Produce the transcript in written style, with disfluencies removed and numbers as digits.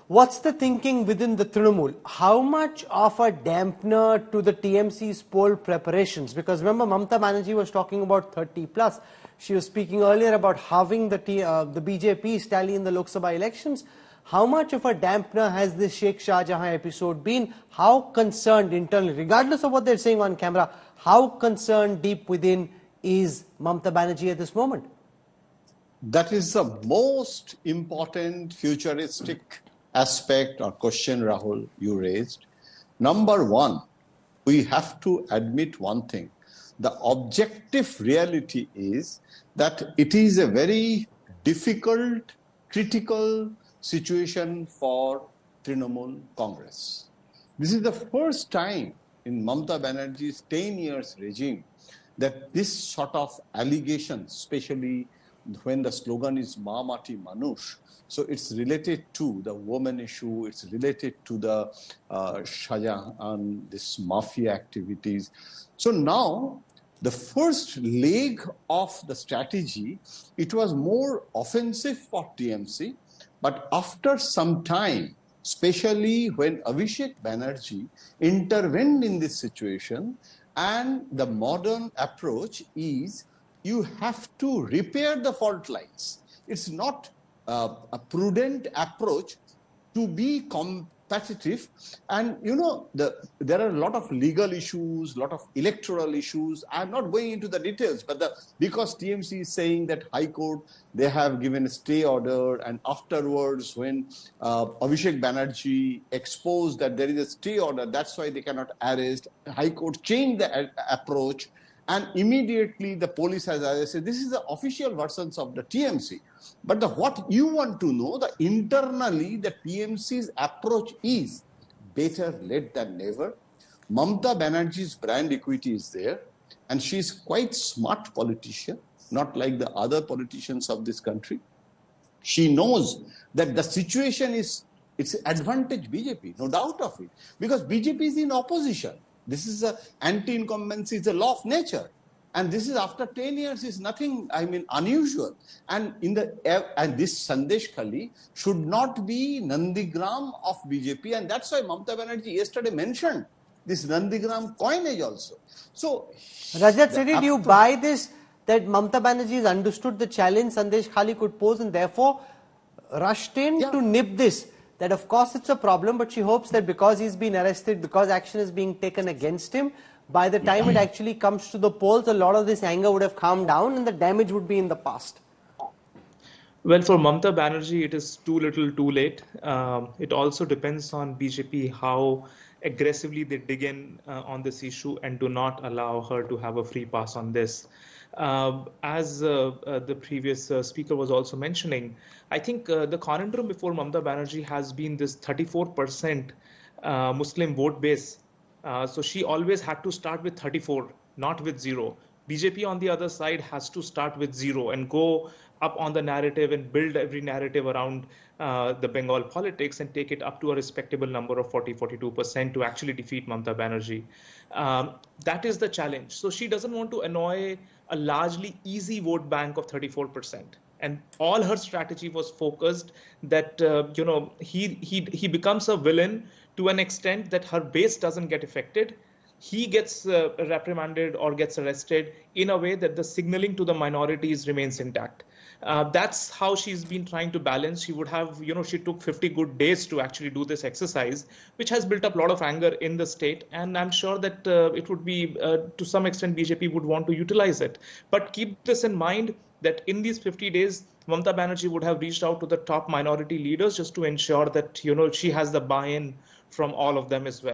What's the thinking within the Trinamool? How much of a dampener to the TMC's poll preparations? Because remember, Mamata Banerjee was talking about 30 plus. She was speaking earlier about halving the BJP's tally in the Lok Sabha elections. How much of a dampener has this Sheikh Shah Jahan episode been? How concerned internally, regardless of what they're saying on camera, how concerned deep within is Mamata Banerjee at this moment? That is the most important futuristic aspect or question, Rahul, you raised. Number one, we have to admit one thing. The objective reality is that it is a very difficult, critical situation for Trinamool Congress. This is the first time in Mamata Banerjee's 10 years regime that this sort of allegations, especially when the slogan is Mamati Manush, so it's related to the woman issue, it's related to the Shah Jahan, this mafia activities. So now, the first leg of the strategy, it was more offensive for TMC, but after some time, especially when Abhishek Banerjee intervened in this situation, and the modern approach is you have to repair the fault lines. It's not a prudent approach to be competitive. And you know, there are a lot of legal issues, a lot of electoral issues. I'm not going into the details, but because TMC is saying that High Court, they have given a stay order, and afterwards when Abhishek Banerjee exposed that there is a stay order, that's why they cannot arrest. High Court changed the approach, and immediately the police has arrested. This is the official versions of the TMC. But what you want to know, internally the TMC's approach is better late than never. Mamata Banerjee's brand equity is there, and she's quite smart politician, not like the other politicians of this country. She knows that the situation it's advantage BJP, no doubt of it, because BJP is in opposition. This is anti-incumbency, is a law of nature. And this is after 10 years is nothing, unusual. And this Sandesh Khali should not be Nandigram of BJP. And that's why Mamata Banerjee yesterday mentioned this Nandigram coinage also. So, Rajat Sethi, do you buy this, that Mamata Banerjee has understood the challenge Sandesh Khali could pose and therefore rushed in to nip this? That of course it's a problem, but she hopes that because he's been arrested, because action is being taken against him, by the time it actually comes to the polls, a lot of this anger would have calmed down and the damage would be in the past. Well, for Mamata Banerjee, it is too little too late. It also depends on BJP how aggressively they dig in on this issue and do not allow her to have a free pass on this. As the previous speaker was also mentioning, I think the conundrum before Mamata Banerjee has been this 34% Muslim vote base. So she always had to start with 34, not with 0. BJP on the other side has to start with 0 and go up on the narrative and build every narrative around the Bengal politics and take it up to a respectable number of 40-42% to actually defeat Mamata Banerjee. That is the challenge. So she doesn't want to annoy a largely easy vote bank of 34%. And all her strategy was focused that, he becomes a villain to an extent that her base doesn't get affected. He gets reprimanded or gets arrested in a way that the signaling to the minorities remains intact. That's how she's been trying to balance. She would have, she took 50 good days to actually do this exercise, which has built up a lot of anger in the state. And I'm sure that it would be, to some extent, BJP would want to utilize it. But keep this in mind that in these 50 days, Mamata Banerjee would have reached out to the top minority leaders just to ensure that, she has the buy-in from all of them as well.